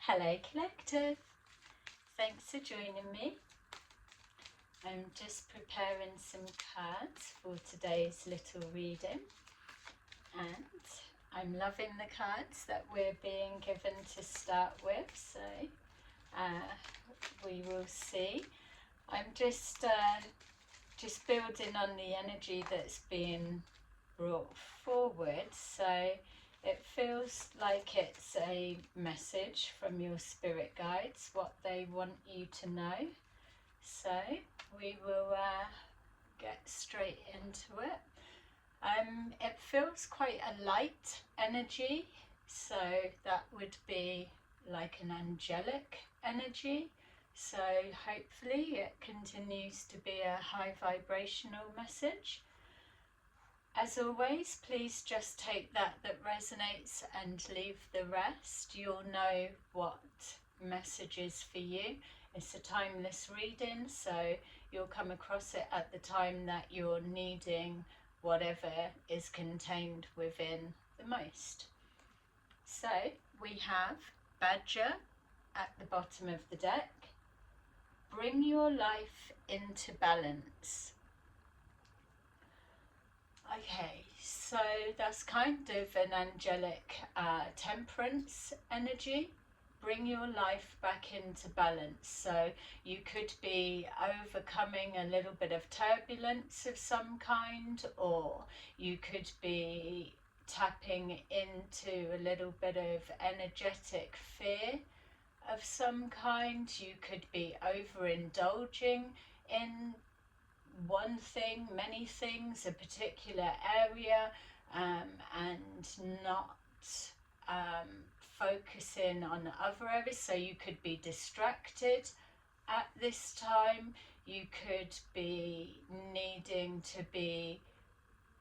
Hello Collective, thanks for joining me. I'm just preparing some cards for today's little reading, and I'm loving the cards that we're being given to start with, so we will see. I'm just building on the energy that's being brought forward, so it feels like it's a message from your spirit guides, what they want you to know. So we will get straight into it. It feels quite a light energy, so that would be like an angelic energy. So hopefully it continues to be a high vibrational message. As always, please just take that resonates and leave the rest. You'll know what message is for you. It's a timeless reading, so you'll come across it at the time that you're needing whatever is contained within the most. So we have Badger at the bottom of the deck. Bring your life into balance. Okay, so that's kind of an angelic temperance energy. Bring your life back into balance. So you could be overcoming a little bit of turbulence of some kind, or you could be tapping into a little bit of energetic fear of some kind. You could be overindulging in one thing, many things, a particular area, and not focusing on other areas. So you could be distracted at this time. You could be needing to be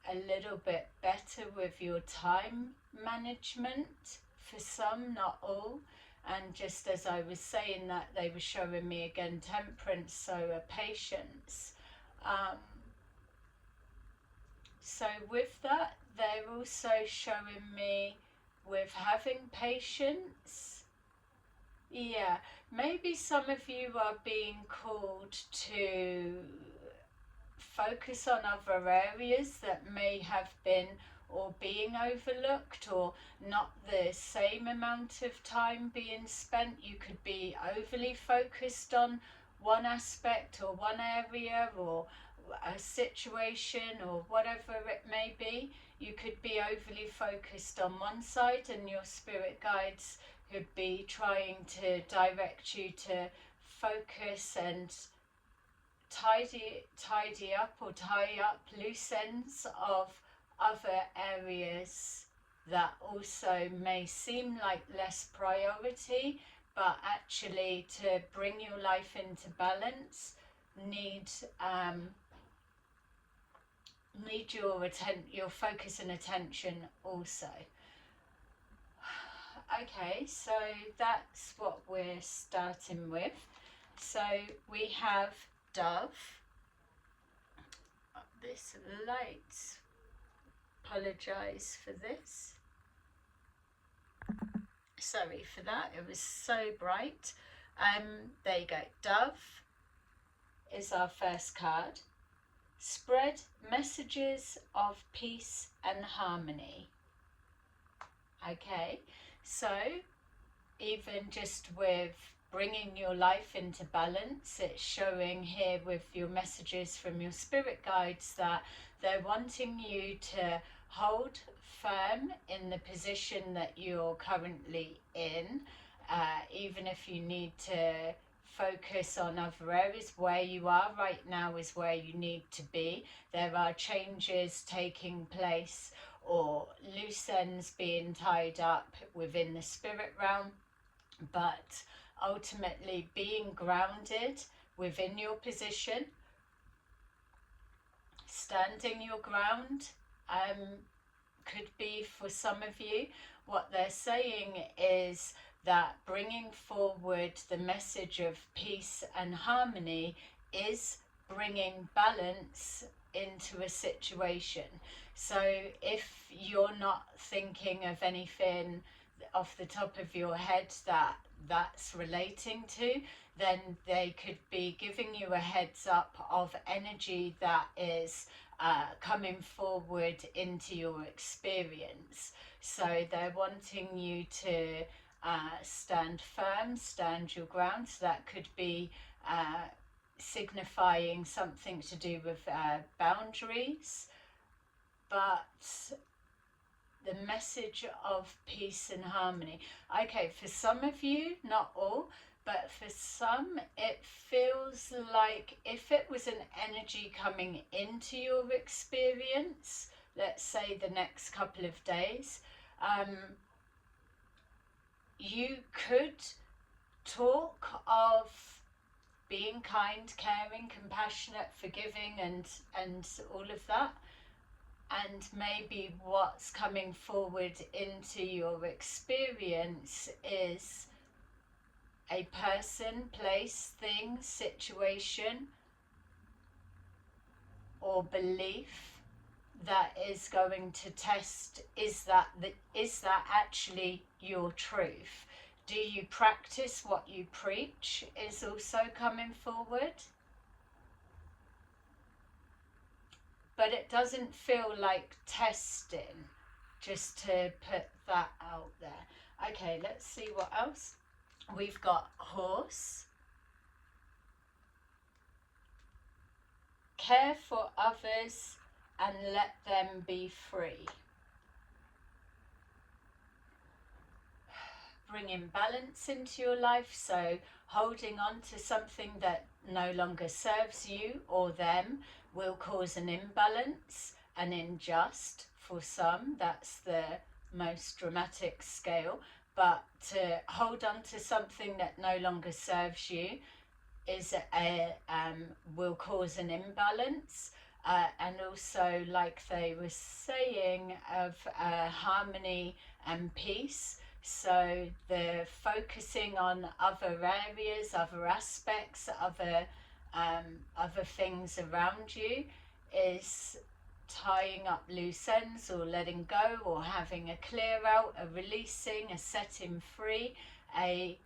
a little bit better with your time management for some, not all. And just as I was saying that, they were showing me again temperance, so a patience. So with that, they're also showing me with having patience. Yeah, maybe some of you are being called to focus on other areas that may have been or being overlooked, or not the same amount of time being spent. You could be overly focused on one aspect or one area or a situation or whatever it may be. You could be overly focused on one side, and your spirit guides could be trying to direct you to focus and tidy up or tie up loose ends of other areas that also may seem like less priority, but actually to bring your life into balance need your focus and attention also. Okay, so that's what we're starting with. So we have Dove. This light, apologise for this. Sorry for that, it was so bright. There you go. Dove is our first card. Spread messages of peace and harmony. Okay, so even just with bringing your life into balance, it's showing here with your messages from your spirit guides that they're wanting you to hold firm in the position that you're currently in, even if you need to focus on other areas. Where you are right now is where you need to be. There are changes taking place or loose ends being tied up within the spirit realm, but ultimately being grounded within your position, standing your ground, could be for some of you. What they're saying is that bringing forward the message of peace and harmony is bringing balance into a situation. So if you're not thinking of anything off the top of your head that that's relating to, then they could be giving you a heads up of energy that is coming forward into your experience. So they're wanting you to stand firm, stand your ground. So that could be signifying something to do with boundaries, but the message of peace and harmony. Okay, for some of you, not all, but for some, it feels like if it was an energy coming into your experience, let's say the next couple of days, you could talk of being kind, caring, compassionate, forgiving, and all of that. And maybe what's coming forward into your experience is a person, place, thing, situation, or belief that is going to test, is that actually your truth? Do you practice what you preach is also coming forward. But it doesn't feel like testing, just to put that out there. Okay, let's see what else. We've got horse. Care for others and let them be free. Bringing balance into your life, so holding on to something that no longer serves you or them will cause an imbalance and unjust for some. That's the most dramatic scale. But to hold on to something that no longer serves you is will cause an imbalance. And also, like they were saying, of harmony and peace. So the focusing on other areas, other aspects, other things around you is tying up loose ends, or letting go, or having a clear out, a releasing, a setting free, a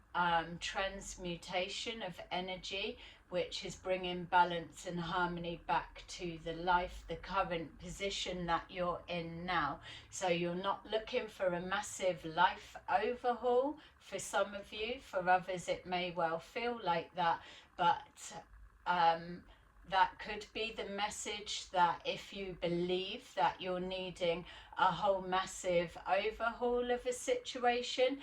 transmutation of energy, which is bringing balance and harmony back to the life, the current position that you're in now. So you're not looking for a massive life overhaul for some of you. For others, it may well feel like that, but that could be the message, that if you believe that you're needing a whole massive overhaul of a situation,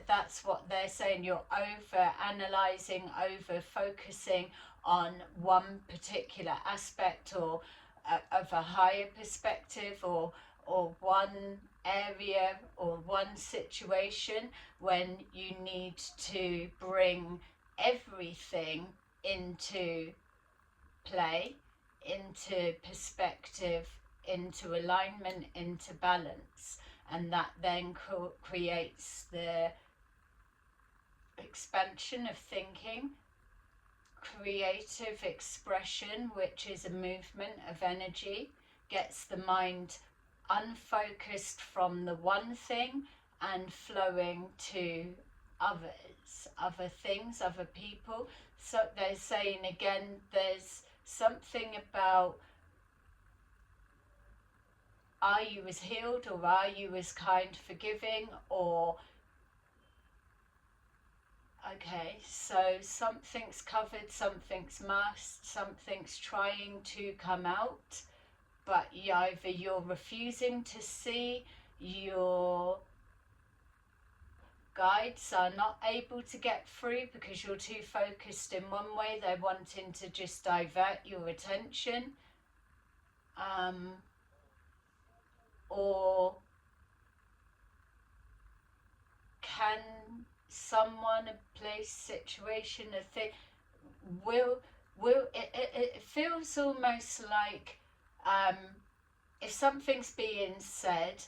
that's what they're saying. You're over analyzing, over focusing on one particular aspect, or of a higher perspective, or one area or one situation, when you need to bring everything into play, into perspective, into alignment, into balance. And that then creates the expansion of thinking, creative expression, which is a movement of energy, gets the mind unfocused from the one thing and flowing to others, other things, other people. So they're saying again, there's something about, are you as healed, or are you as kind, forgiving, or okay, so something's covered, something's masked, something's trying to come out, but either you're refusing to see, your guides are not able to get through because you're too focused in one way. They're wanting to just divert your attention, or can someone, a place, situation, a thing will it feels almost like, if something's being said,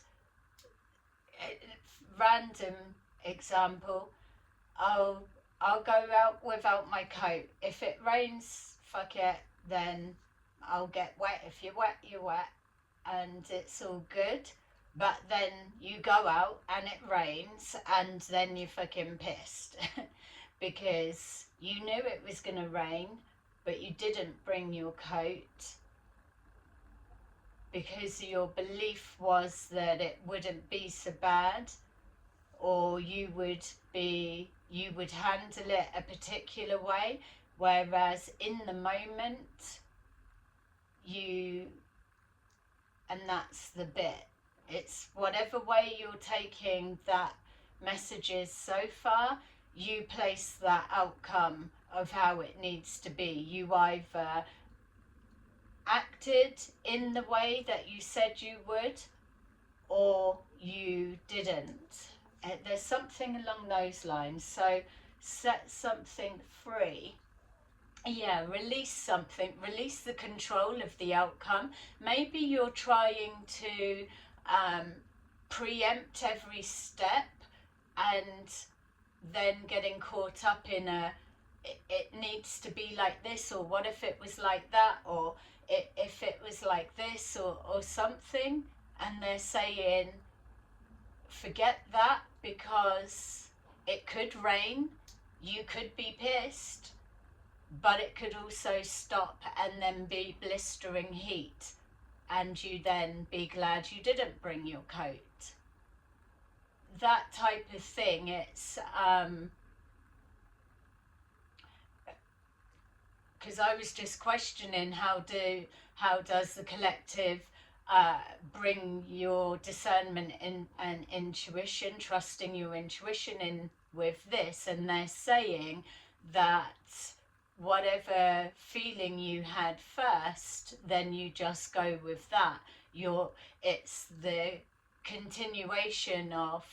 random example, I'll go out without my coat. If it rains, fuck it, then I'll get wet. If you're wet, you're wet, and it's all good. but then you go out and it rains and then you're fucking pissed because you knew it was going to rain, but you didn't bring your coat because your belief was that it wouldn't be so bad, or you would handle it a particular way, whereas in the moment you, and that's the bit, it's whatever way you're taking that messages so far, you place that outcome of how it needs to be. You either acted in the way that you said you would, or you didn't. There's something along those lines. So set something free. Yeah, release something, release the control of the outcome. Maybe you're trying to preempt every step and then getting caught up in it needs to be like this, or what if it was like that, or if it was like this, or something. And they're saying, forget that, because it could rain, you could be pissed, but it could also stop and then be blistering heat, and you then be glad you didn't bring your coat. That type of thing. It's because I was just questioning how does the collective bring your discernment in and intuition, trusting your intuition in with this, and they're saying that whatever feeling you had first, then you just go with that. It's the continuation of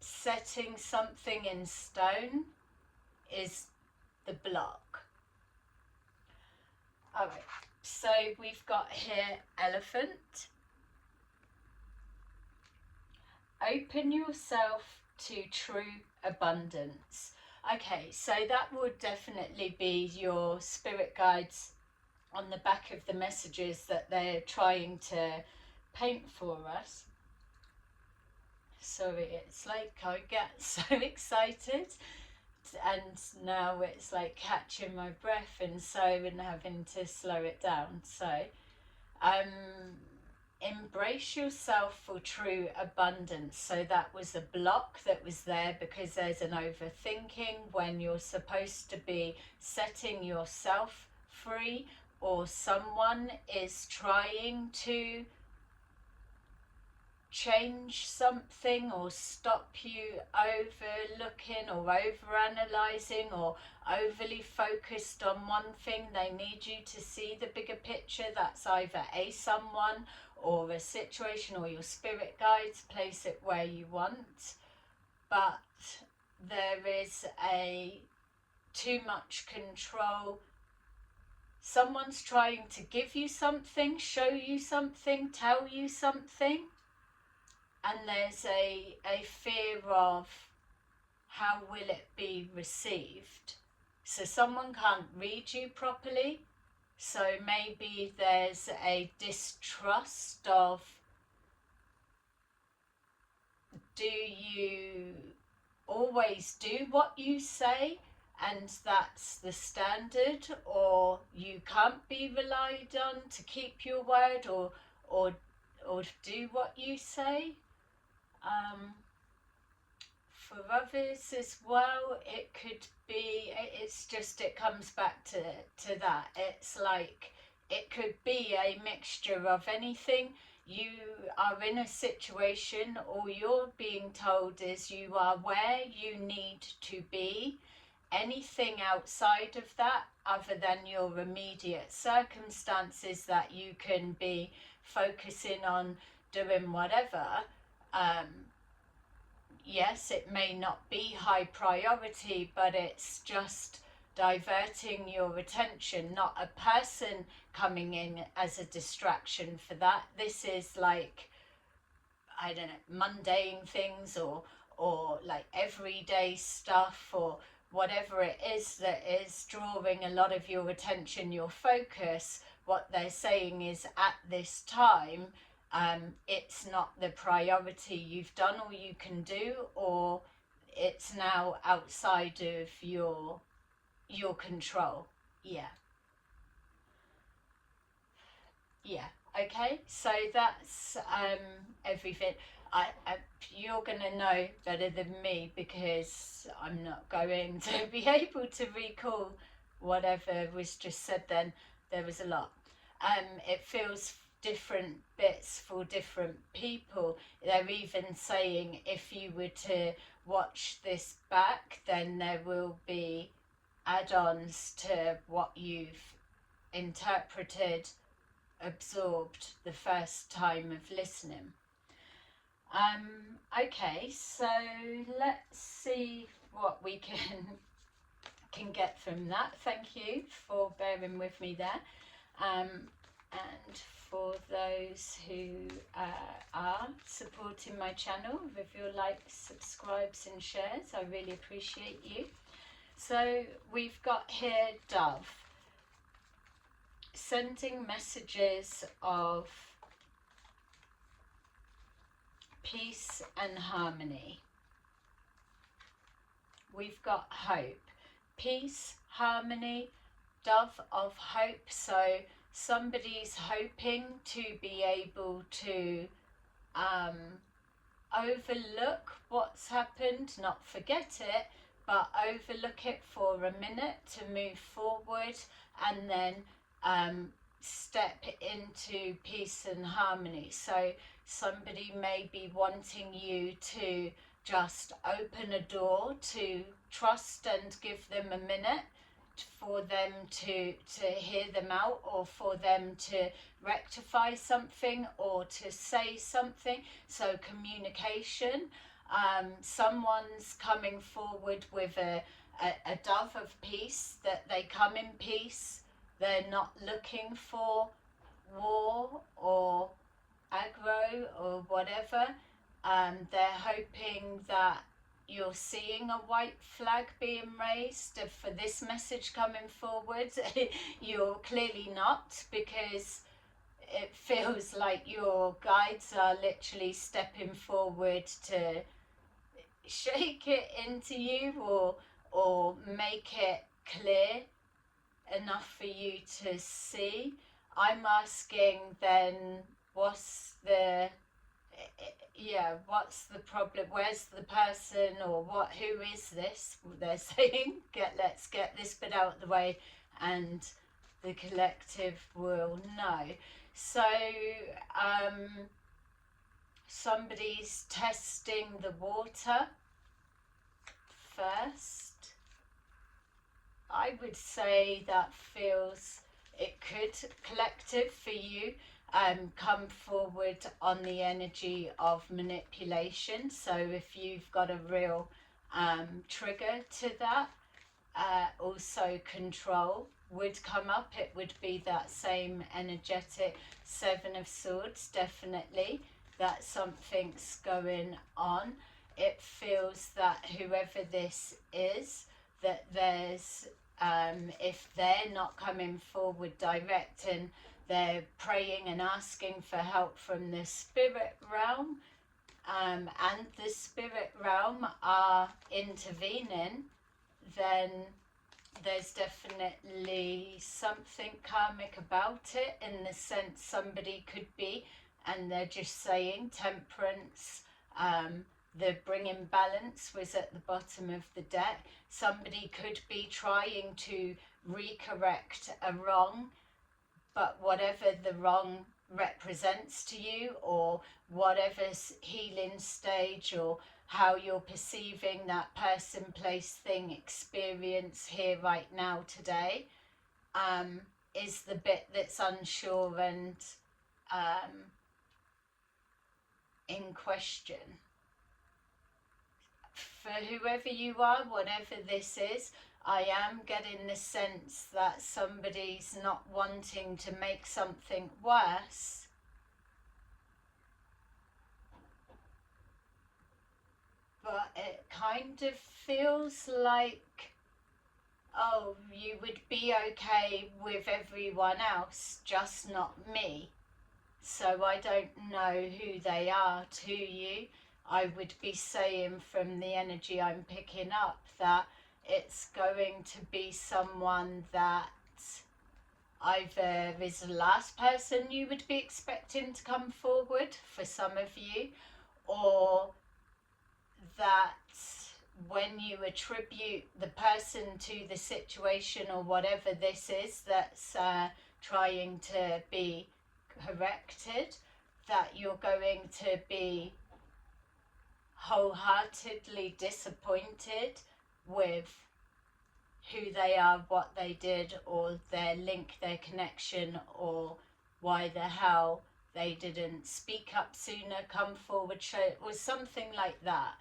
setting something in stone is the block. All right, so we've got here elephant. Open yourself to true abundance. Okay, so that would definitely be your spirit guides on the back of the messages that they're trying to paint for us. Sorry, it's like I get so excited, and now it's like catching my breath and having to slow it down. So embrace yourself for true abundance. So that was a block that was there because there's an overthinking when you're supposed to be setting yourself free, or someone is trying to change something or stop you overlooking or overanalyzing or overly focused on one thing. They need you to see the bigger picture. That's either a someone or a situation, or your spirit guides. Place it where you want, but there is a too much control. Someone's trying to give you something, show you something, tell you something, and there's a fear of how will it be received. So someone can't read you properly, so maybe there's a distrust of, do you always do what you say and that's the standard, or you can't be relied on to keep your word or do what you say. For others as well, it could be, it's just, it comes back to that. It's like, it could be a mixture of anything. You are in a situation, all you're being told is you are where you need to be. Anything outside of that, other than your immediate circumstances that you can be focusing on doing whatever, yes, it may not be high priority, but it's just diverting your attention, not a person coming in as a distraction for that. This is like, I don't know, mundane things or like everyday stuff, or whatever it is that is drawing a lot of your attention, your focus, what they're saying is at this time, it's not the priority. You've done all you can do, or it's now outside of your control. Yeah. Yeah. Okay. So that's everything. You're gonna know better than me, because I'm not going to be able to recall whatever was just said. Then there was a lot. It feels different bits for different people. They're even saying if you were to watch this back, then there will be add-ons to what you've interpreted, absorbed the first time of listening. Okay, so let's see what we can get from that. Thank you for bearing with me there. And for those who are supporting my channel with your likes, subscribes and shares, I really appreciate you. So we've got here Dove, sending messages of peace and harmony. We've got hope, peace, harmony, Dove of hope. So somebody's hoping to be able to overlook what's happened, not forget it, but overlook it for a minute to move forward, and then step into peace and harmony. So somebody may be wanting you to just open a door, to trust and give them a minute for them to hear them out, or for them to rectify something or to say something. So communication. Someone's coming forward with a dove of peace, that they come in peace. They're not looking for war or aggro or whatever. They're hoping that you're seeing a white flag being raised for this message coming forward. You're clearly not, because it feels like your guides are literally stepping forward to shake it into you, or make it clear enough for you to see. I'm asking then, what's the problem? Where's the person, or what? Who is this? They're saying, let's get this bit out of the way, and the collective will know. So somebody's testing the water first. I would say that feels, it could, collective for you, come forward on the energy of manipulation. So if you've got a real trigger to that, also control would come up. It would be that same energetic Seven of Swords, definitely, that something's going on. It feels that whoever this is, that there's if they're not coming forward direct, and they're praying and asking for help from the spirit realm, and the spirit realm are intervening, then there's definitely something karmic about it, in the sense somebody could be, and they're just saying temperance, the bringing balance was at the bottom of the deck. Somebody could be trying to recorrect a wrong, but whatever the wrong represents to you, or whatever healing stage, or how you're perceiving that person, place, thing, experience here, right now, today, is the bit that's unsure and in question. For whoever you are, whatever this is, I am getting the sense that somebody's not wanting to make something worse, but it kind of feels like oh, you would be okay with everyone else, just not me. So I don't know who they are to you. I would be saying from the energy I'm picking up that it's going to be someone that either is the last person you would be expecting to come forward for some of you, or that when you attribute the person to the situation or whatever this is that's trying to be corrected, that you're going to be wholeheartedly disappointed with who they are, what they did, or their link, their connection, or why the hell they didn't speak up sooner, come forward, show, or something like that.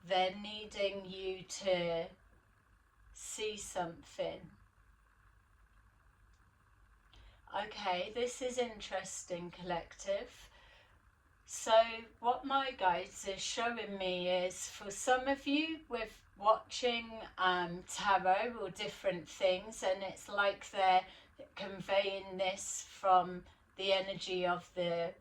They're needing you to see something. Okay, this is interesting, collective. So what my guides are showing me is, for some of you with watching tarot or different things, and it's like they're conveying this from the energy of the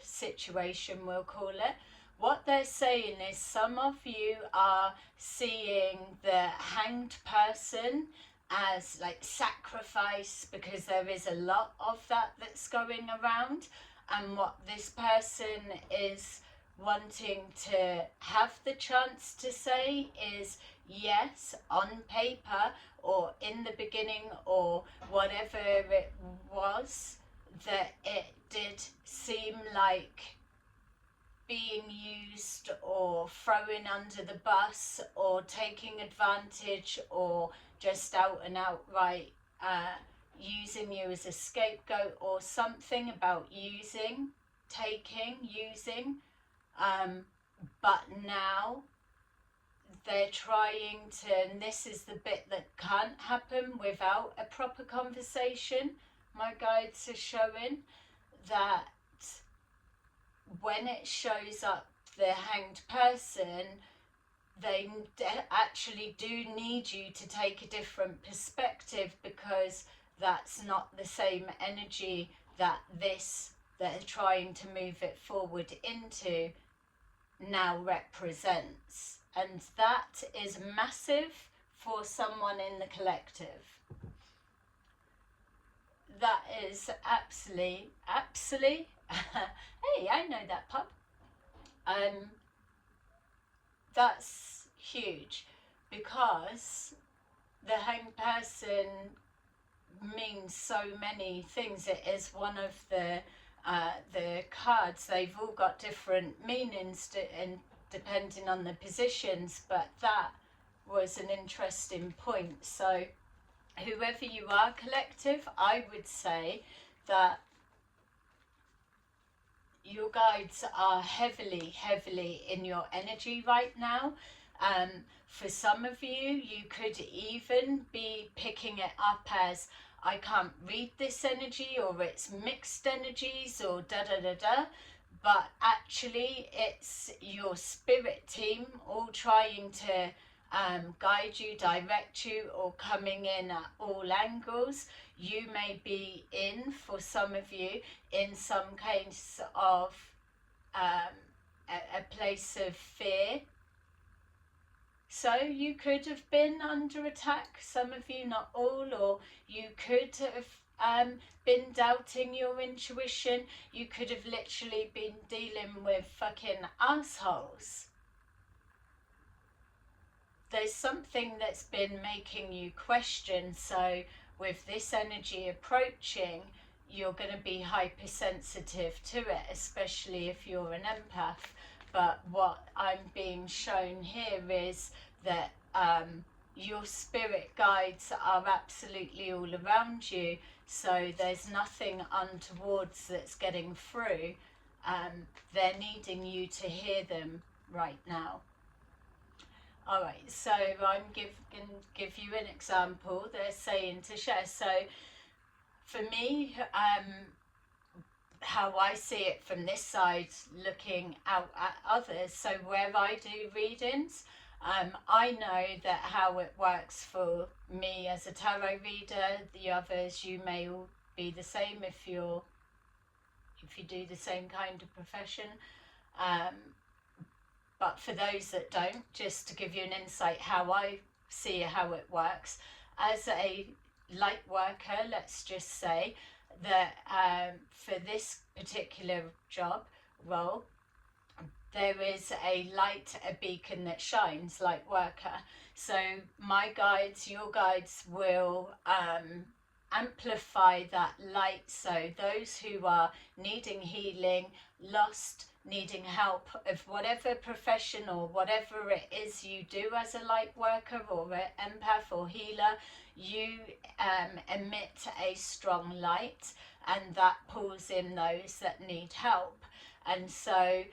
situation, we'll call it. What they're saying is some of you are seeing the hanged person as like sacrifice, because there is a lot of that that's going around, and what this person is wanting to have the chance to say is yes, on paper or in the beginning or whatever it was, that it did seem like being used or thrown under the bus or taking advantage or just out and outright using you as a scapegoat, or something about using, taking, using. But now they're trying to, and this is the bit that can't happen without a proper conversation, my guides are showing, that when it shows up the hanged person, they actually do need you to take a different perspective, because that's not the same energy that they're trying to move it forward into now represents. And that is massive for someone in the collective. That is absolutely hey, I know that pup. That's huge, because the hanged person means so many things. It is one of the cards. They've all got different meanings depending on the positions, but that was an interesting point. So whoever you are, collective, I would say that your guides are heavily in your energy right now. For some of you, you could even be picking it up as, I can't read this energy, or it's mixed energies, or da da da da. But actually it's your spirit team all trying to guide you, direct you, or coming in at all angles. You may be in, for some of you, in some case of a place of fear. So you could have been under attack, some of you, not all, or you could have been doubting your intuition. You could have literally been dealing with fucking assholes. There's something that's been making you question. So with this energy approaching, you're going to be hypersensitive to it, especially if you're an empath. But what I'm being shown here is that your spirit guides are absolutely all around you. So there's nothing untowards that's getting through. They're needing you to hear them right now. All right, so I'm going to give you an example. They're saying to share. So for me, how I see it from this side, looking out at others, so where I do readings, I know that how it works for me as a tarot reader. The others, you may all be the same if you do the same kind of profession. But for those that don't, just to give you an insight how I see how it works, as a light worker, let's just say that for this particular job role, there is a light, a beacon that shines, light worker. So my guides, your guides will amplify that light. So those who are needing healing, lost, needing help of whatever profession or whatever it is you do as a light worker or an empath or healer, you emit a strong light, and that pulls in those that need help. And so,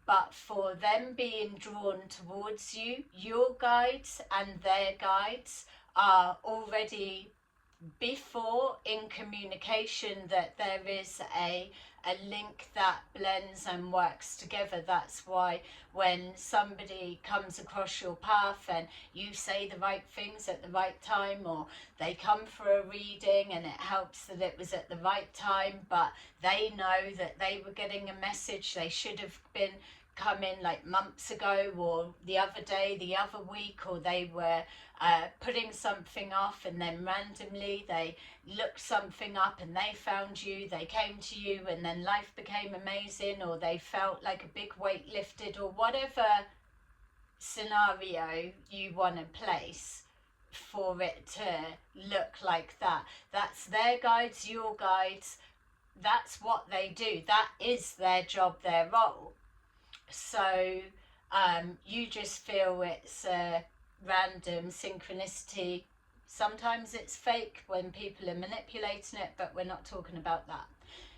but for them being drawn towards you, your guides and their guides are already before in communication, that there is a link that blends and works together. That's why when somebody comes across your path and you say the right things at the right time, or they come for a reading and it helps that it was at the right time, but they know that they were getting a message they should have been come in like months ago, or the other day, the other week, or they were putting something off, and then randomly they looked something up and they found you, they came to you, and then life became amazing, or they felt like a big weight lifted, or whatever scenario you want to place for it to look like that. That's their guides, your guides. That's what they do. That is their job, their role. So you just feel it's a random synchronicity. Sometimes it's fake when people are manipulating it, but we're not talking about that.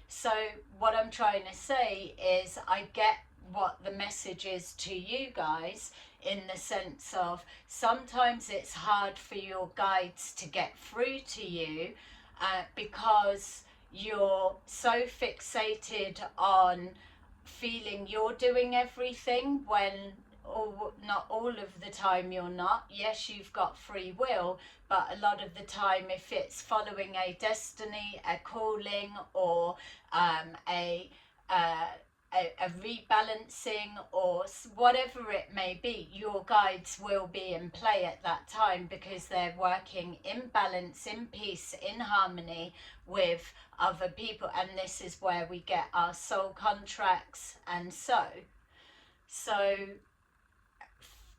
So what I'm trying to say is, I get what the message is to you guys, in the sense of sometimes it's hard for your guides to get through to you because you're so fixated on feeling you're doing everything, when not all of the time you're not. Yes, you've got free will, but a lot of the time, if it's following a destiny, a calling, or a rebalancing, or whatever it may be, your guides will be in play at that time, because they're working in balance, in peace, in harmony with other people. And this is where we get our soul contracts. And so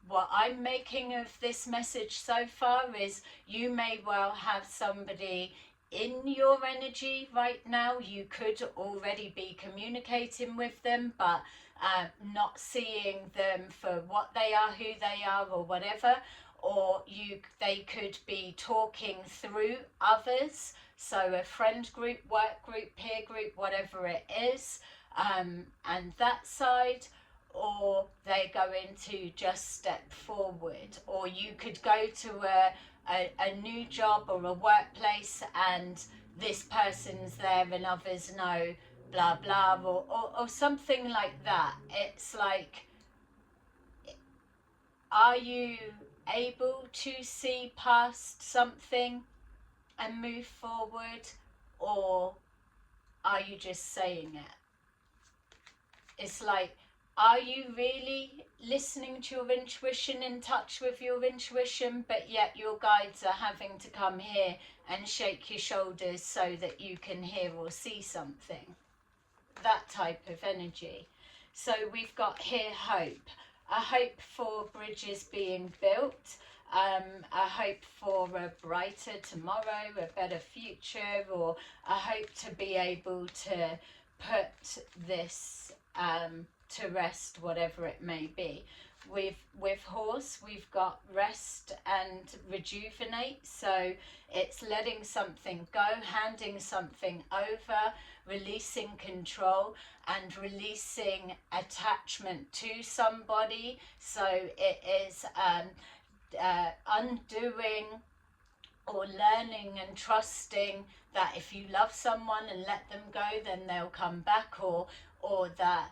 what I'm making of this message so far is, you may well have somebody in your energy right now. You could already be communicating with them, but not seeing them for what they are, who they are, or whatever. Or they could be talking through others, so a friend group, work group, peer group, whatever it is, and that side. Or they're going to just step forward. Or you could go to a new job or a workplace, and this person's there and others know blah blah, or something like that. It's like, are you able to see past something and move forward, or are you just saying it? It's like, are you really listening to your intuition, in touch with your intuition, but yet your guides are having to come here and shake your shoulders so that you can hear or see something? That type of energy. So we've got here hope. A hope for bridges being built, a hope for a brighter tomorrow, a better future, or a hope to be able to put this to rest, whatever it may be. With horse, we've got rest and rejuvenate. So it's letting something go, handing something over, releasing control, and releasing attachment to somebody. So it is undoing or learning and trusting that if you love someone and let them go, then they'll come back, or that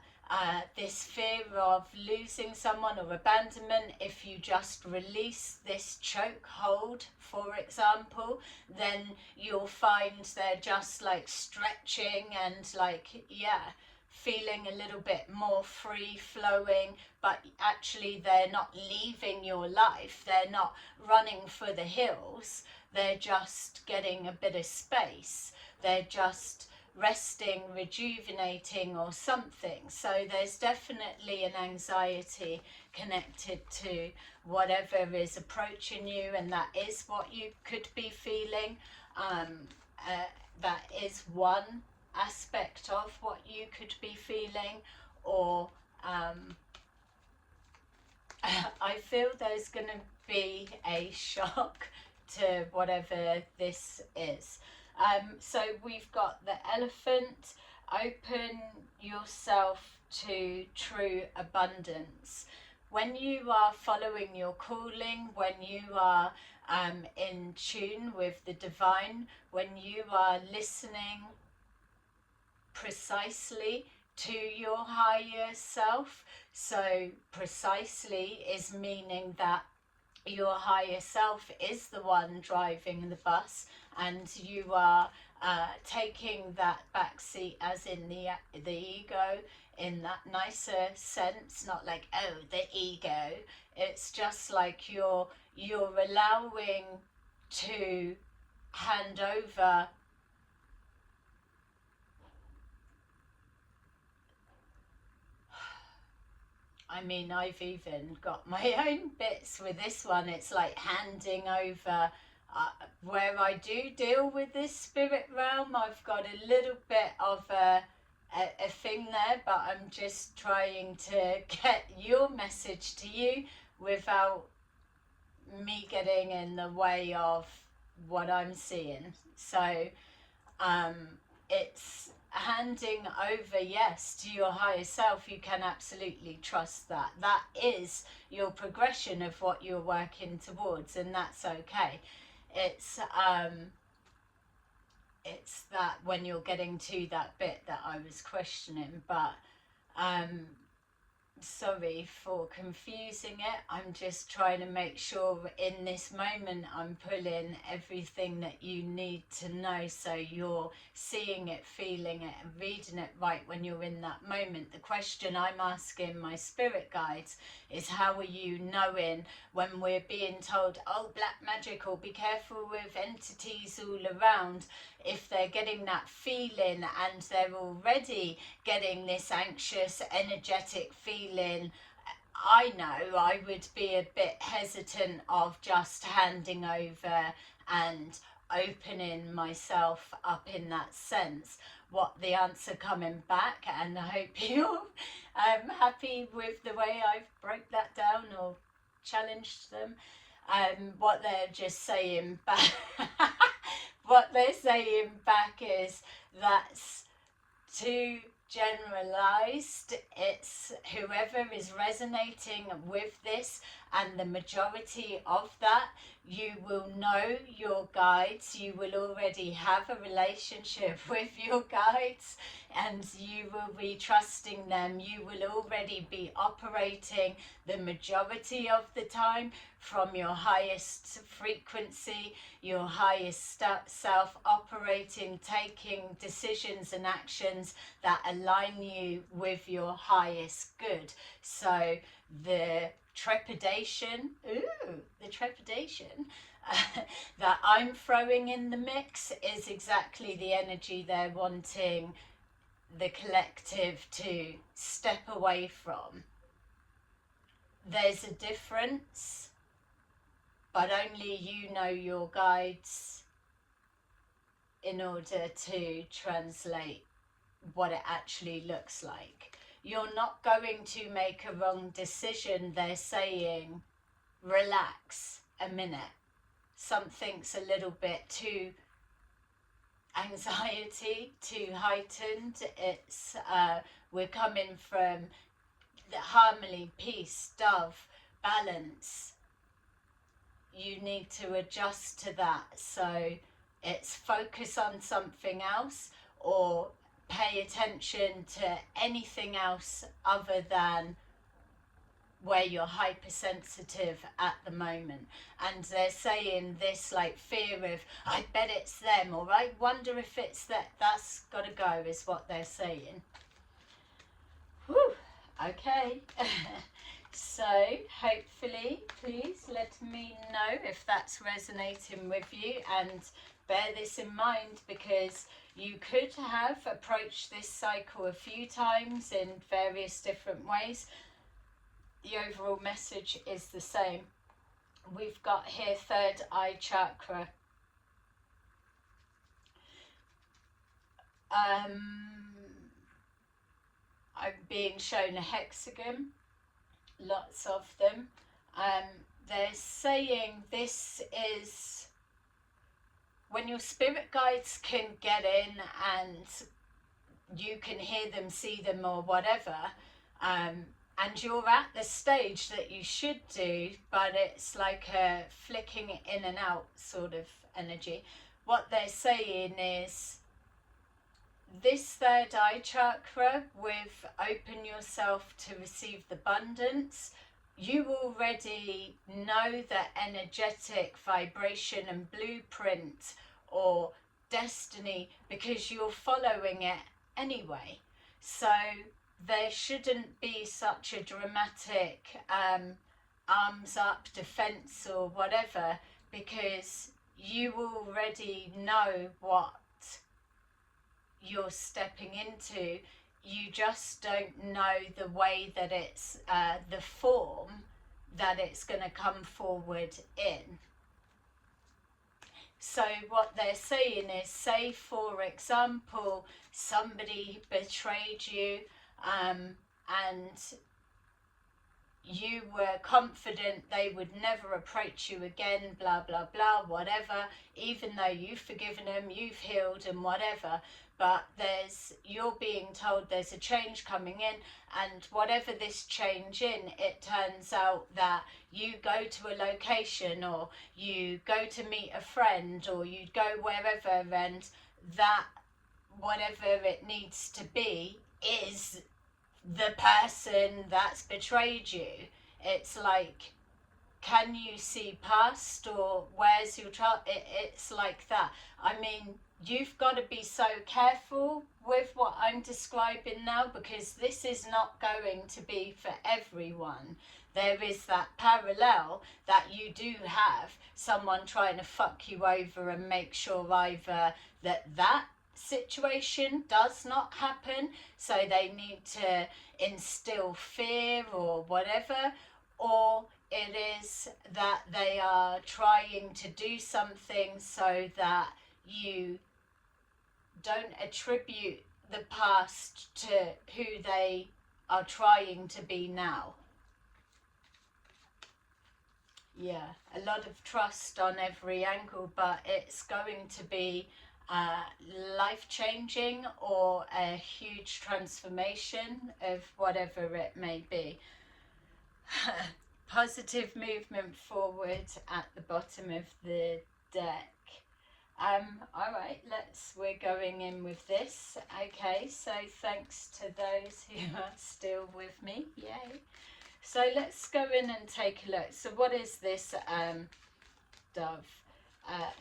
this fear of losing someone or abandonment, if you just release this choke hold, for example, then you'll find they're just like stretching and like, yeah, feeling a little bit more free flowing, but actually they're not leaving your life, they're not running for the hills, they're just getting a bit of space, they're just resting, rejuvenating or something. So there's definitely an anxiety connected to whatever is approaching you, and that is what you could be feeling. That is one aspect of what you could be feeling. Or I feel there's going to be a shock to whatever this is. So we've got the elephant. Open yourself to true abundance. When you are following your calling, when you are in tune with the divine, when you are listening precisely to your higher self. So precisely is meaning that your higher self is the one driving the bus, and you are taking that back seat, as in the ego, in that nicer sense, not like, oh, the ego. It's just like you're allowing to hand over I mean, I've even got my own bits with this one. It's like handing over where I do deal with this spirit realm. I've got a little bit of a thing there, but I'm just trying to get your message to you without me getting in the way of what I'm seeing. So it's handing over, yes, to your higher self. You can absolutely trust that. That is your progression of what you're working towards, and that's okay. It's that when you're getting to that bit that I was questioning, but sorry for confusing it. I'm just trying to make sure in this moment I'm pulling everything that you need to know, so you're seeing it, feeling it and reading it right when you're in that moment. The question I'm asking my spirit guides is, how are you knowing when we're being told, oh, black magic, or be careful with entities all around, if they're getting that feeling and they're already getting this anxious, energetic feeling? I know I would be a bit hesitant of just handing over and opening myself up in that sense. What the answer coming back, and I hope you're happy with the way I've broke that down or challenged them. What they're just saying back what they're saying back is, that's too generalized. It's whoever is resonating with this, and the majority of that, you will know your guides, you will already have a relationship with your guides, and you will be trusting them. You will already be operating the majority of the time from your highest frequency, your highest self, operating, taking decisions and actions that align you with your highest good. So the trepidation that I'm throwing in the mix is exactly the energy they're wanting the collective to step away from. There's a difference, but only you know your guides in order to translate what it actually looks like. You're not going to make a wrong decision. They're saying, relax a minute. Something's a little bit too anxiety, too heightened. It's we're coming from the harmony, peace, dove, balance. You need to adjust to that. So it's focus on something else, or pay attention to anything else other than where you're hypersensitive at the moment. And they're saying this like fear of, I bet it's them, or I wonder if it's that. That's got to go, is what they're saying. Whew. Okay. So hopefully, please let me know if that's resonating with you, and bear this in mind, because you could have approached this cycle a few times in various different ways. The overall message is the same. We've got here third eye chakra. I'm being shown a hexagon, lots of them. They're saying this is when your spirit guides can get in and you can hear them, see them, or whatever, and you're at the stage that you should do, but it's like a flicking in and out sort of energy. What they're saying is this third eye chakra, with open yourself to receive the abundance, you already know the energetic vibration and blueprint or destiny, because you're following it anyway. So there shouldn't be such a dramatic arms up defense or whatever, because you already know what you're stepping into. You just don't know the way that it's the form that it's going to come forward in. So what they're saying is, say for example somebody betrayed you, and you were confident they would never approach you again, blah blah blah, whatever, even though you've forgiven them, you've healed and whatever, but you're being told there's a change coming in, and whatever this change in, it turns out that you go to a location, or you go to meet a friend, or you go wherever, and that whatever it needs to be is the person that's betrayed you. It's like, can you see past, or where's your child? It's like that. I mean, you've got to be so careful with what I'm describing now, because this is not going to be for everyone. There is that parallel that you do have someone trying to fuck you over and make sure either that situation does not happen, so they need to instill fear or whatever, or it is that they are trying to do something so that you don't attribute the past to who they are trying to be now. Yeah, a lot of trust on every angle, but it's going to be life-changing, or a huge transformation of whatever it may be. Positive movement forward at the bottom of the deck. All right, we're going in with this. Okay, so thanks to those who are still with me. Yay. So let's go in and take a look. So what is this, dove?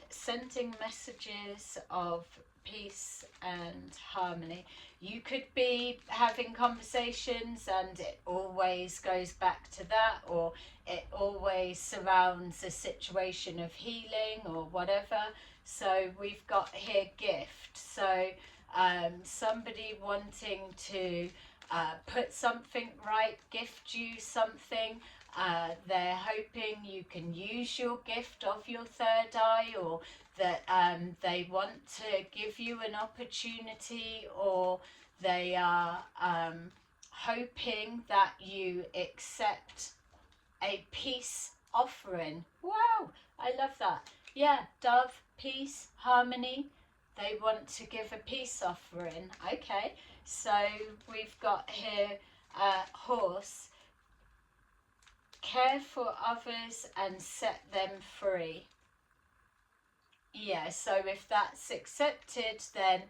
Sending messages of peace and harmony. You could be having conversations and it always goes back to that, or it always surrounds a situation of healing or whatever. So we've got here gift. So somebody wanting to put something right, gift you something. They're hoping you can use your gift of your third eye, or that they want to give you an opportunity, or they are hoping that you accept a peace offering. Wow, I love that. Yeah, dove, peace, harmony. They want to give a peace offering. Okay, so we've got here horse. Care for others and set them free. Yeah, so if that's accepted, then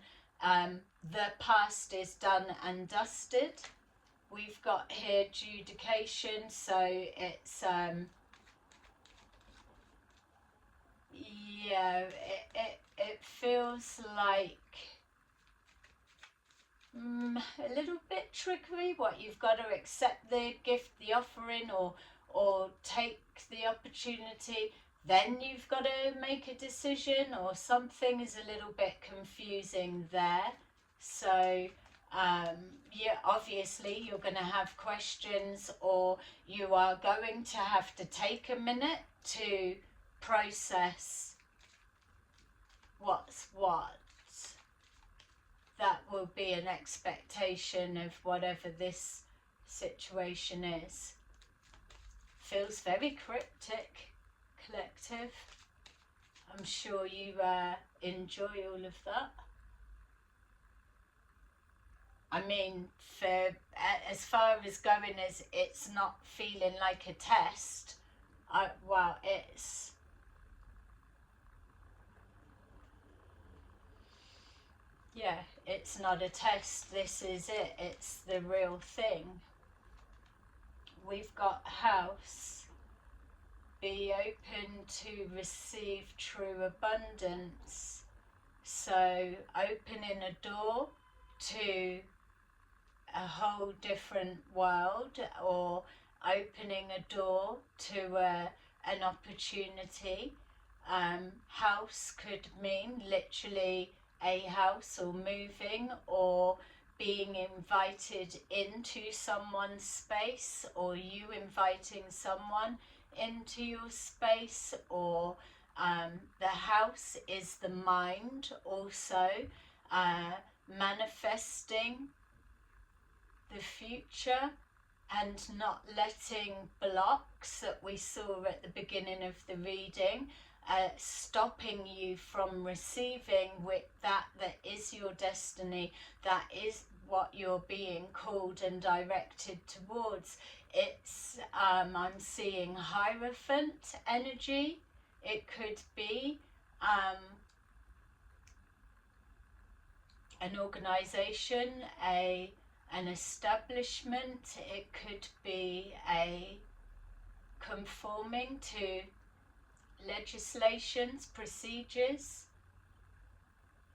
the past is done and dusted. We've got here adjudication, so it's yeah, it feels like a little bit trickery. What, you've got to accept the gift, the offering, or take the opportunity, then you've got to make a decision, or something is a little bit confusing there. So yeah, obviously you're going to have questions, or you are going to have to take a minute to process what's what. That will be an expectation of whatever this situation is. Feels very cryptic, collective. I'm sure you enjoy all of that. I mean, for as far as going as it's not feeling like a test, well, it's... yeah, it's not a test, this is it, it's the real thing. We've got house, be open to receive true abundance. So opening a door to a whole different world, or opening a door to an opportunity. House could mean literally a house, or moving, or being invited into someone's space, or you inviting someone into your space, or the house is the mind also, manifesting the future and not letting blocks that we saw at the beginning of the reading stopping you from receiving with that is your destiny, that is what you're being called and directed towards. It's I'm seeing Hierophant energy. It could be an organization, an establishment. It could be a conforming to legislations, procedures.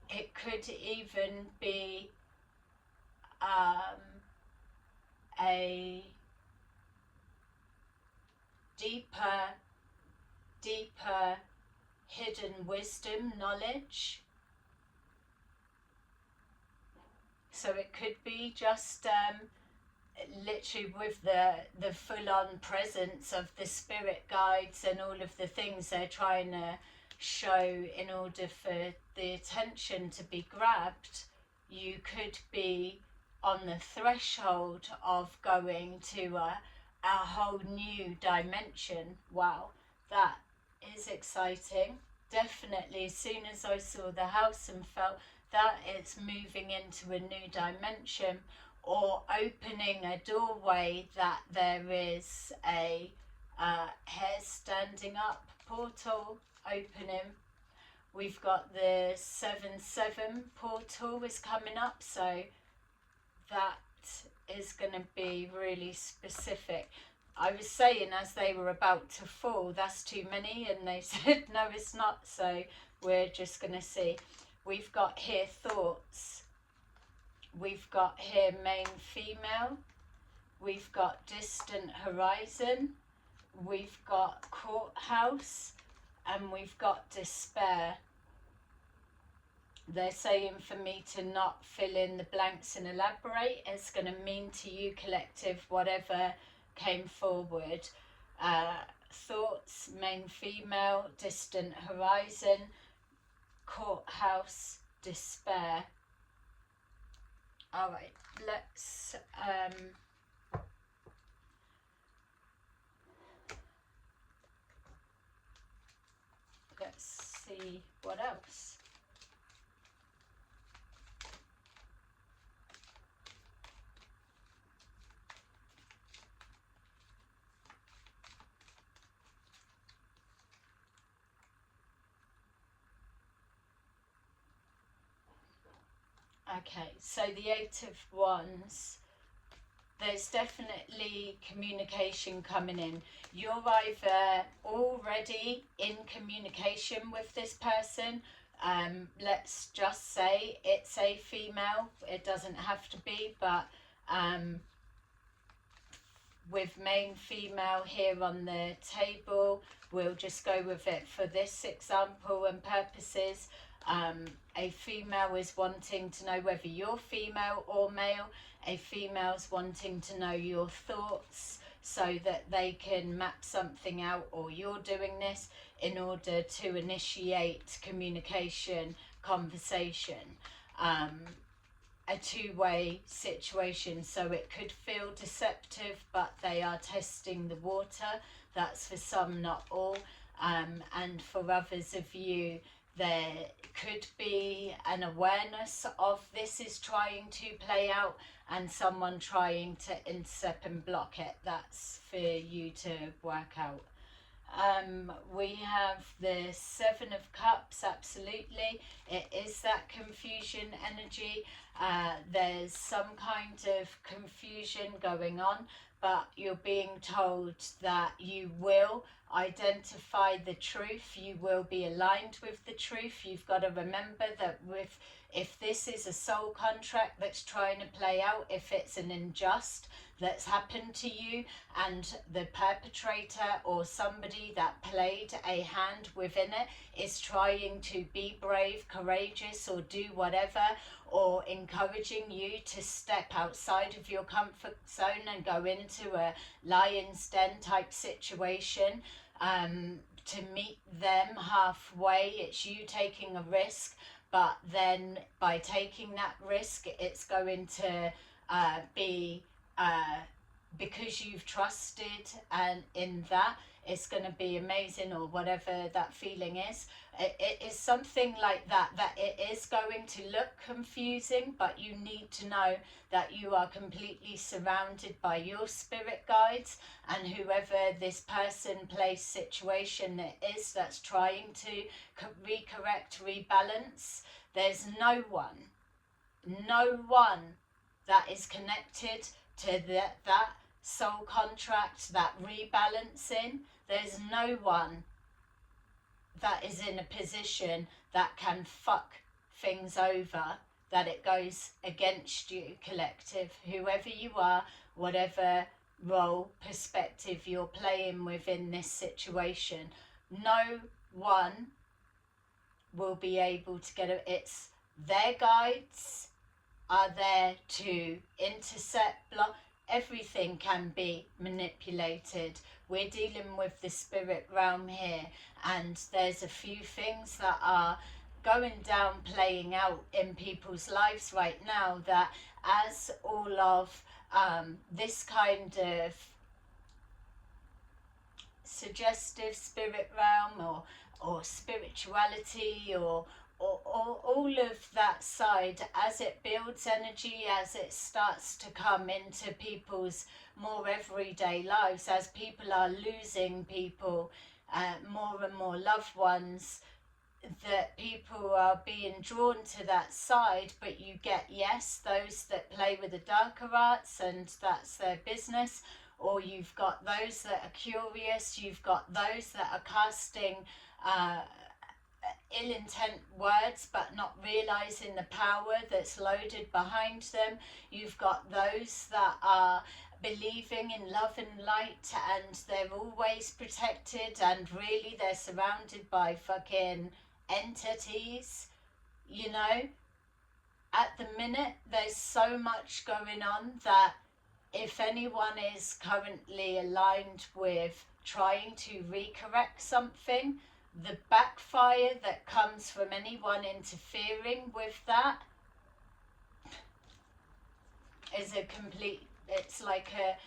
It could even be a deeper hidden wisdom, knowledge. So it could be just literally with the full-on presence of the spirit guides and all of the things they're trying to show in order for the attention to be grabbed. You could be on the threshold of going to a whole new dimension. Wow, that is exciting. Definitely, as soon as I saw the house and felt that it's moving into a new dimension, or opening a doorway, that there is a hair standing up portal opening. We've got the 7/7 portal is coming up, so that is going to be really specific. I was saying as they were about to fall, that's too many, and they said no, it's not, so we're just going to see. We've got here thoughts. We've got here main female. We've got distant horizon. We've got courthouse. And we've got despair. They're saying for me to not fill in the blanks and elaborate. It's going to mean to you, collective, whatever came forward. Thoughts, main female, distant horizon, courthouse, despair. All right, let's see what else. Okay, so the Eight of Wands, there's definitely communication coming in. You're either already in communication with this person. Let's just say it's a female. It doesn't have to be, but with main female here on the table, we'll just go with it for this example and purposes. A female is wanting to know whether you're female or male. A female's wanting to know your thoughts so that they can map something out, or you're doing this in order to initiate communication, conversation. A two-way situation, so it could feel deceptive, but they are testing the water. That's for some, not all. And for others of you, there could be an awareness of this is trying to play out and someone trying to intercept and block it. That's for you to work out. We have the Seven of Cups, absolutely. It is that confusion energy. There's some kind of confusion going on, but you're being told that you will identify the truth. You will be aligned with the truth. You've got to remember that if this is a soul contract that's trying to play out, if it's an unjust that's happened to you and the perpetrator or somebody that played a hand within it is trying to be brave, courageous, or do whatever, or encouraging you to step outside of your comfort zone and go into a lion's den type situation, to meet them halfway, it's you taking a risk, but then by taking that risk, it's going to be because you've trusted, and in that it's going to be amazing, or whatever that feeling is. It is something like that, that it is going to look confusing, but you need to know that you are completely surrounded by your spirit guides, and whoever this person, place, situation it is that's trying to recorrect, rebalance, there's no one that is connected to that soul contract, that rebalancing. There's no one that is in a position that can fuck things over, that it goes against you, collective, whoever you are, whatever role, perspective you're playing within this situation. No one will be able to get it. It's their guides are there to intercept, block. Everything can be manipulated. We're dealing with the spirit realm here, and there's a few things that are going down, playing out in people's lives right now, that as all of this kind of suggestive spirit realm or spirituality or all of that side, as it builds energy, as it starts to come into people's more everyday lives, as people are losing people, more and more loved ones, that people are being drawn to that side. But you get, yes, those that play with the darker arts, and that's their business, or you've got those that are curious, you've got those that are casting ill intent words but not realizing the power that's loaded behind them. You've got those that are believing in love and light, and they're always protected, and really they're surrounded by fucking entities, you know. At the minute, there's so much going on that if anyone is currently aligned with trying to recorrect something, the backfire that comes from anyone interfering with that is a complete, it's like a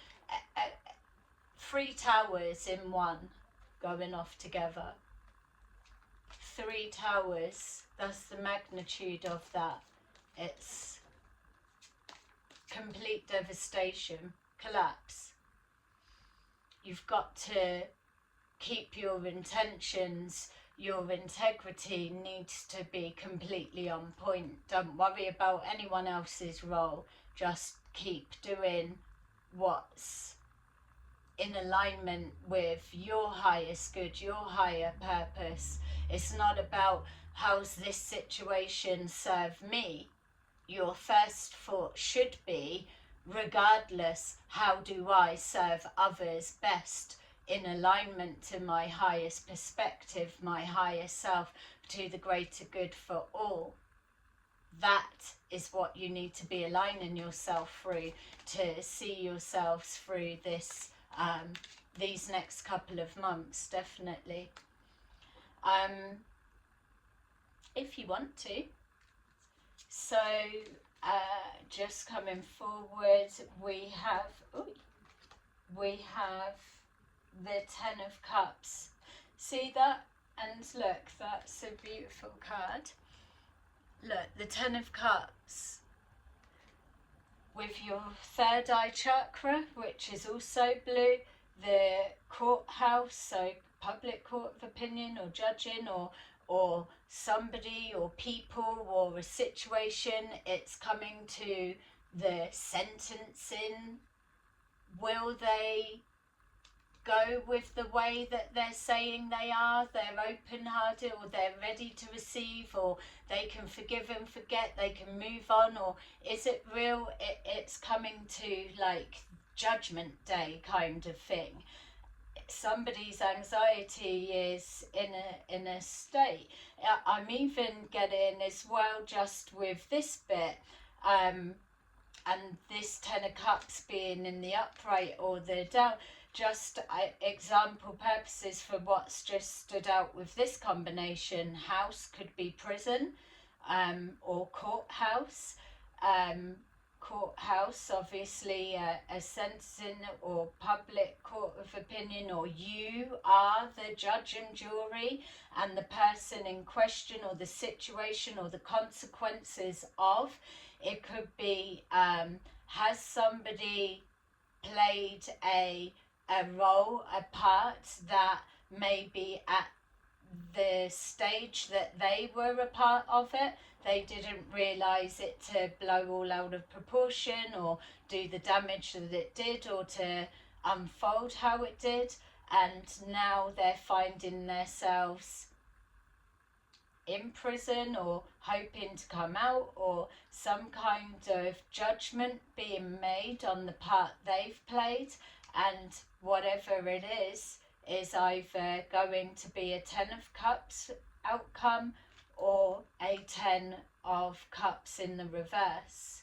three towers in one going off together. Three towers, that's the magnitude of that. It's complete devastation, collapse. You've got to keep your intentions, your integrity needs to be completely on point. Don't worry about anyone else's role. Just keep doing what's in alignment with your highest good, your higher purpose. It's not about how's this situation serve me. Your first thought should be, regardless, how do I serve others best in alignment to my highest perspective, my higher self, to the greater good for all. That is what you need to be aligning yourself through to see yourselves through this these next couple of months, definitely. If you want to. So just coming forward, we have the Ten of Cups. See that? And look, that's a beautiful card. Look, the Ten of Cups with your third eye chakra, which is also blue, the courthouse, so public court of opinion or judging, or somebody or people or a situation. It's coming to the sentencing. Will they go with the way that they're saying they are? They're open-hearted, or they're ready to receive, or they can forgive and forget, they can move on? Or is it real? It's coming to like judgment day kind of thing. Somebody's anxiety is in a state. I'm even getting as well, just with this bit, and this Ten of Cups being in the upright or the down, just example purposes for what's just stood out with this combination. House could be prison, or courthouse. Courthouse, obviously a sentencing or public court of opinion, or you are the judge and jury, and the person in question, or the situation, or the consequences of. It could be, has somebody played a role, a part that may be at the stage that they were a part of it. They didn't realise it to blow all out of proportion, or do the damage that it did, or to unfold how it did, and now they're finding themselves in prison, or hoping to come out, or some kind of judgment being made on the part they've played. And whatever it is either going to be a Ten of Cups outcome, or a Ten of Cups in the reverse.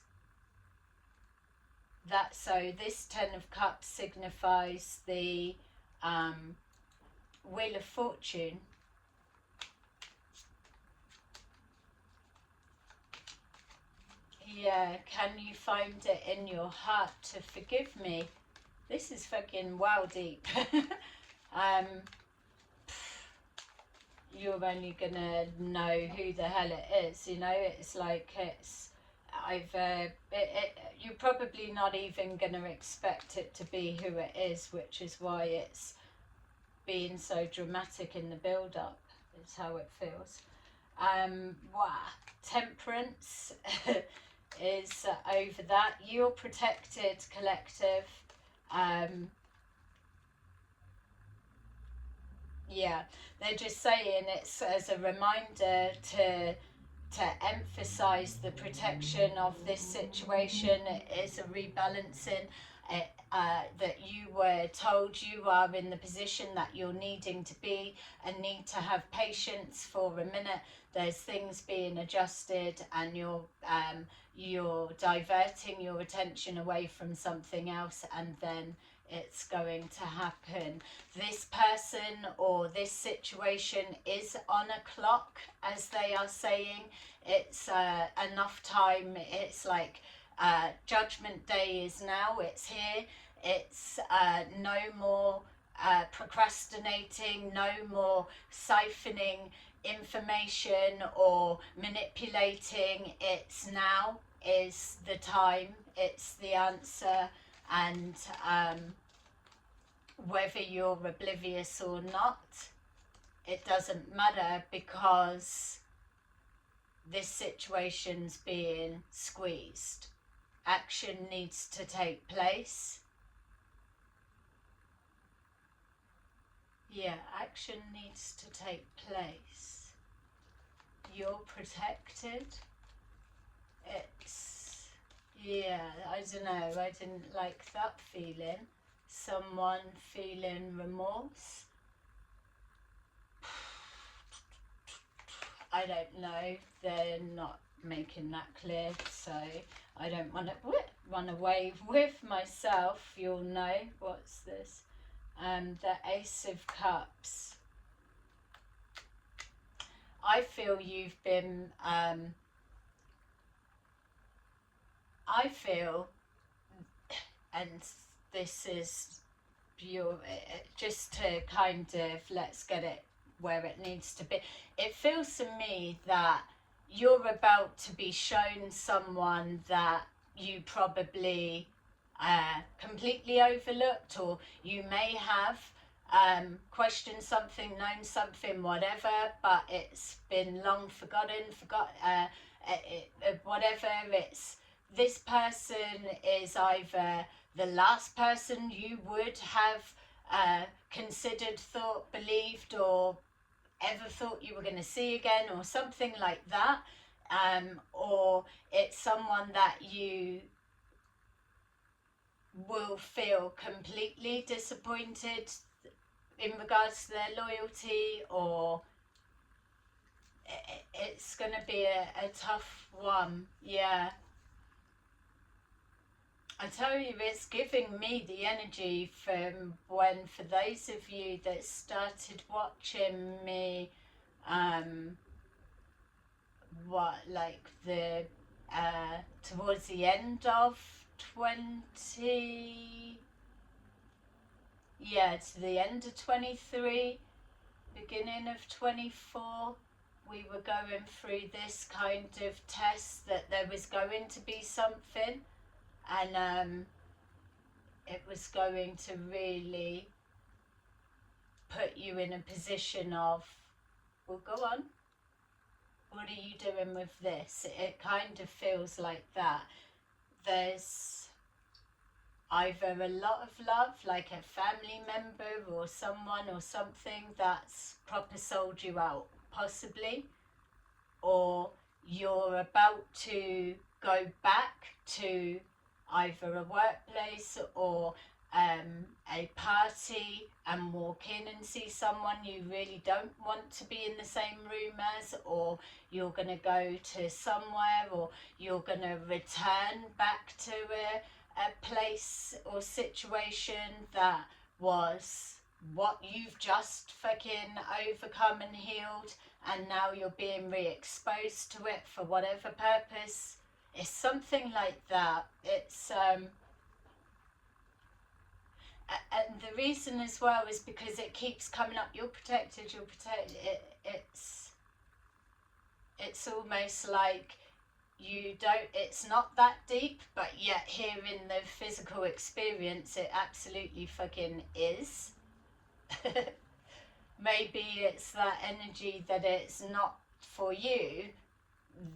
So this Ten of Cups signifies the Wheel of Fortune. Yeah, can you find it in your heart to forgive me? This is fucking wow deep. You're only gonna know who the hell it is, you know. It's like you're probably not even gonna expect it to be who it is, which is why it's being so dramatic in the build-up. Is how it feels. Temperance is over that. You're protected, collective. Yeah, they're just saying it's as a reminder to emphasize the protection of this situation. It is a rebalancing. That you were told you are in the position that you're needing to be, and need to have patience for a minute. There's things being adjusted, and you're diverting your attention away from something else, and then it's going to happen. This person or this situation is on a clock, as they are saying. It's enough time. It's like judgment day is now. It's here. It's no more procrastinating, no more siphoning information or manipulating. It's now is the time. It's the answer. And whether you're oblivious or not, it doesn't matter because this situation's being squeezed. Action needs to take place. Yeah, action needs to take place. You're protected. It's, yeah, I don't know, I didn't like that feeling. Someone feeling remorse. I don't know, they're not making that clear, so I don't want to run away with myself. You'll know. What's this? The Ace of Cups. I feel you've been I feel, and this is pure, just to kind of, let's get it where it needs to be. It feels to me that you're about to be shown someone that you probably completely overlooked, or you may have questioned something, known something, whatever, but it's been long forgotten, whatever. It's, this person is either the last person you would have considered, thought, believed, or ever thought you were going to see again, or something like that, or it's someone that you will feel completely disappointed in regards to their loyalty, or it's going to be a tough one. Yeah, I tell you, it's giving me the energy from when, for those of you that started watching me, like the towards the end of 20, yeah, to the end of 23, beginning of 24, we were going through this kind of test that there was going to be something, and it was going to really put you in a position of, well, go on, what are you doing with this? It kind of feels like that. There's either a lot of love, like a family member or someone or something that's proper sold you out, possibly, or you're about to go back to either a workplace or a party and walk in and see someone you really don't want to be in the same room as, or you're going to go to somewhere, or you're going to return back to a place or situation that was what you've just fucking overcome and healed, and now you're being re-exposed to it for whatever purpose. It's something like that. It's and the reason as well is because it keeps coming up. You're protected. You're protected. It's almost like you don't. It's not that deep, but yet here in the physical experience, it absolutely fucking is. Maybe it's that energy that it's not for you.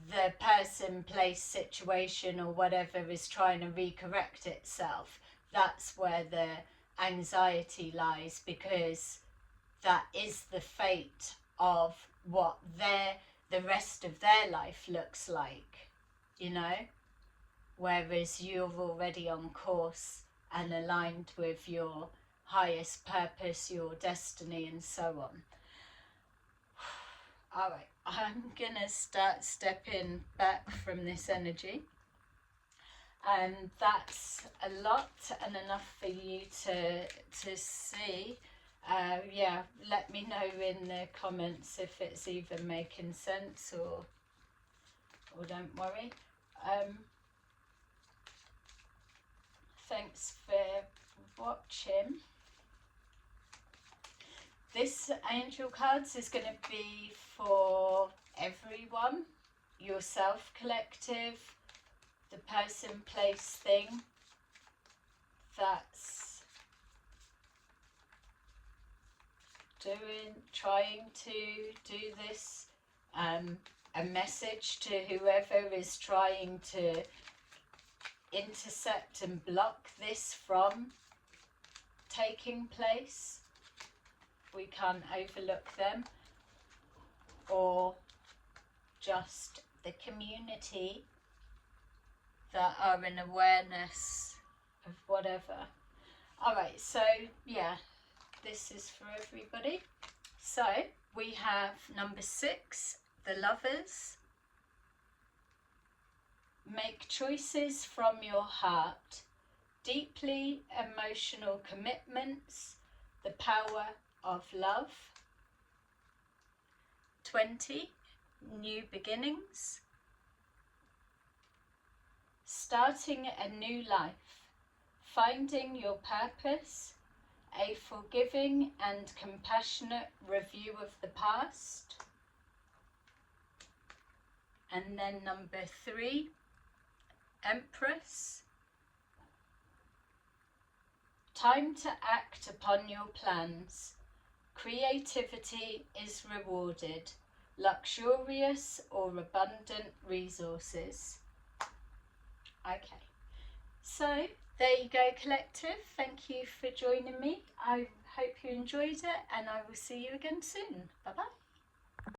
The person, place, situation, or whatever is trying to recorrect itself. That's where the anxiety lies, because that is the fate of what the rest of their life looks like, you know, whereas you're already on course and aligned with your highest purpose, your destiny, and so on. All right, I'm gonna start stepping back from this energy, and that's a lot and enough for you to see. Yeah, let me know in the comments if it's even making sense, or don't worry. Thanks for watching. This angel cards is going to be for everyone, yourself, collective, the person, place, thing that's trying to do this, a message to whoever is trying to intercept and block this from taking place. We can't overlook them, or just the community that are in awareness of whatever. Alright, so yeah, this is for everybody. So we have number 6, the Lovers. Make choices from your heart. Deeply emotional commitments. The power of love. 20, new beginnings. Starting a new life. Finding your purpose. A forgiving and compassionate review of the past. And then number 3, Empress. Time to act upon your plans. Creativity is rewarded. Luxurious or abundant resources. Okay, so there you go, collective. Thank you for joining me. I hope you enjoyed it, and I will see you again soon. Bye bye.